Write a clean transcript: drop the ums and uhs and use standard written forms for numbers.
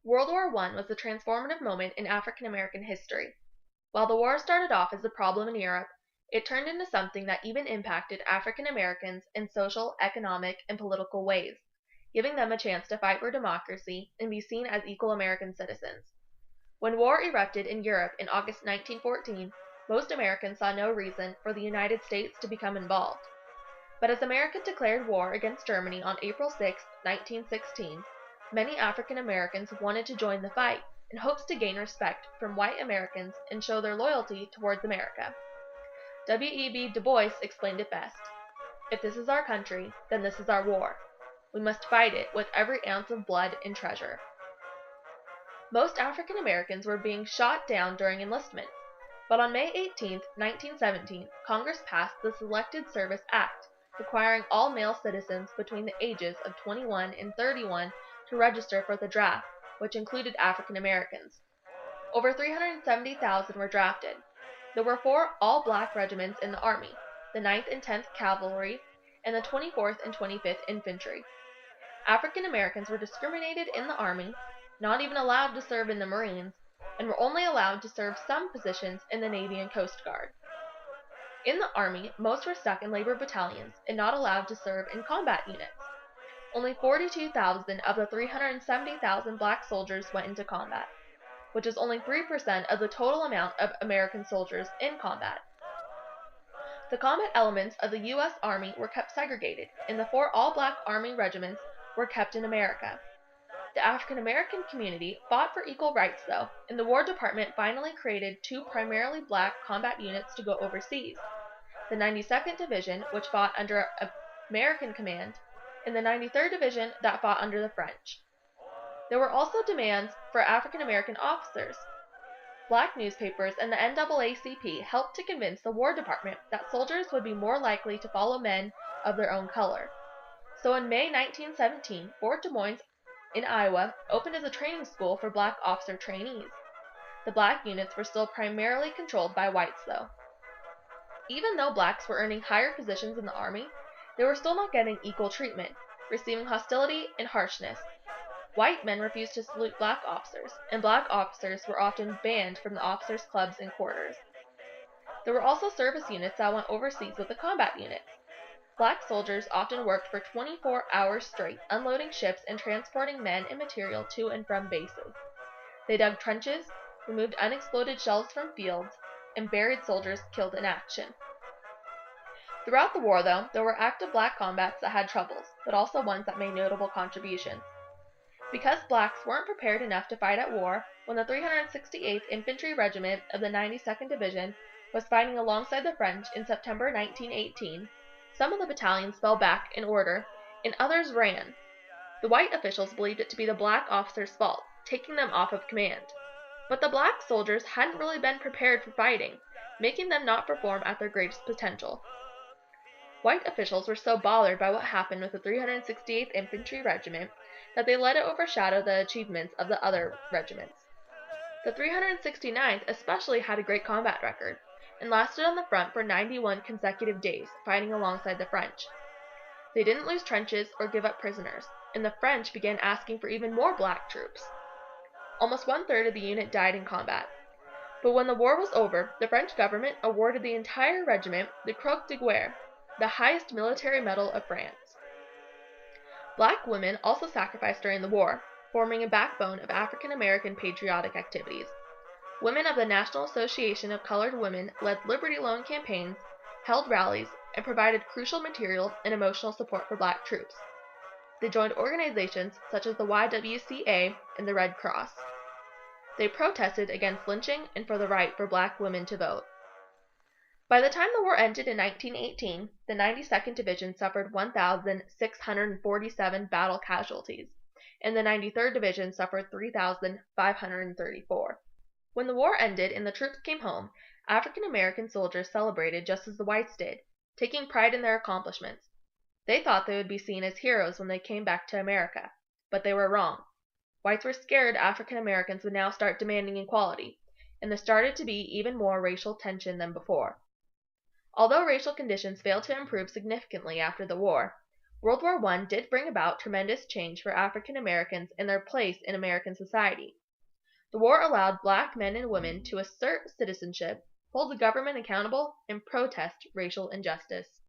World War I was a transformative moment in African American history. While the war started off as a problem in Europe, it turned into something that even impacted African Americans in social, economic, and political ways, giving them a chance to fight for democracy and be seen as equal American citizens. When war erupted in Europe in August 1914, most Americans saw no reason for the United States to become involved. But as America declared war against Germany on April 6, 1916, many African Americans wanted to join the fight in hopes to gain respect from white Americans and show their loyalty towards America. W.E.B. Du Bois explained it best. "If this is our country, then this is our war. We must fight it with every ounce of blood and treasure." Most African Americans were being shot down during enlistment, but on May 18, 1917, Congress passed the Selected Service Act, requiring all male citizens between the ages of 21 and 31 to register for the draft, which included African Americans. Over 370,000 were drafted. There were 4 all-black regiments in the Army, the 9th and 10th Cavalry, and the 24th and 25th Infantry. African Americans were discriminated in the Army, not even allowed to serve in the Marines, and were only allowed to serve some positions in the Navy and Coast Guard. In the Army, most were stuck in labor battalions and not allowed to serve in combat units. Only 42,000 of the 370,000 black soldiers went into combat, which is only 3% of the total amount of American soldiers in combat. The combat elements of the U.S. Army were kept segregated, and the 4 all-black Army regiments were kept in America. The African American community fought for equal rights, though, and the War Department finally created 2 primarily black combat units to go overseas: the 92nd Division, which fought under American command, and the 93rd Division that fought under the French. There were also demands for African American officers. Black newspapers and the NAACP helped to convince the War Department that soldiers would be more likely to follow men of their own color. So in May 1917, Fort Des Moines in Iowa opened as a training school for black officer trainees. The black units were still primarily controlled by whites, though. Even though blacks were earning higher positions in the Army, they were still not getting equal treatment, receiving hostility and harshness. White men refused to salute black officers, and black officers were often banned from the officers' clubs and quarters. There were also service units that went overseas with the combat units. Black soldiers often worked for 24 hours straight, unloading ships and transporting men and material to and from bases. They dug trenches, removed unexploded shells from fields, and buried soldiers killed in action. Throughout the war, though, there were active black combats that had troubles, but also ones that made notable contributions. Because blacks weren't prepared enough to fight at war, when the 368th Infantry Regiment of the 92nd Division was fighting alongside the French in September 1918, some of the battalions fell back in order, and others ran. The white officials believed it to be the black officers' fault, taking them off of command. But the black soldiers hadn't really been prepared for fighting, making them not perform at their greatest potential. White officials were so bothered by what happened with the 368th Infantry Regiment that they let it overshadow the achievements of the other regiments. The 369th especially had a great combat record, and lasted on the front for 91 consecutive days, fighting alongside the French. They didn't lose trenches or give up prisoners, and the French began asking for even more black troops. Almost 1/3 of the unit died in combat. But when the war was over, the French government awarded the entire regiment the Croix de Guerre, the highest military medal of France. Black women also sacrificed during the war, forming a backbone of African American patriotic activities. Women of the National Association of Colored Women led Liberty Loan campaigns, held rallies, and provided crucial materials and emotional support for black troops. They joined organizations such as the YWCA and the Red Cross. They protested against lynching and for the right for black women to vote. By the time the war ended in 1918, the 92nd Division suffered 1,647 battle casualties, and the 93rd Division suffered 3,534. When the war ended and the troops came home, African American soldiers celebrated just as the whites did, taking pride in their accomplishments. They thought they would be seen as heroes when they came back to America, but they were wrong. Whites were scared African Americans would now start demanding equality, and there started to be even more racial tension than before. Although racial conditions failed to improve significantly after the war, World War I did bring about tremendous change for African Americans and their place in American society. The war allowed black men and women to assert citizenship, hold the government accountable, and protest racial injustice.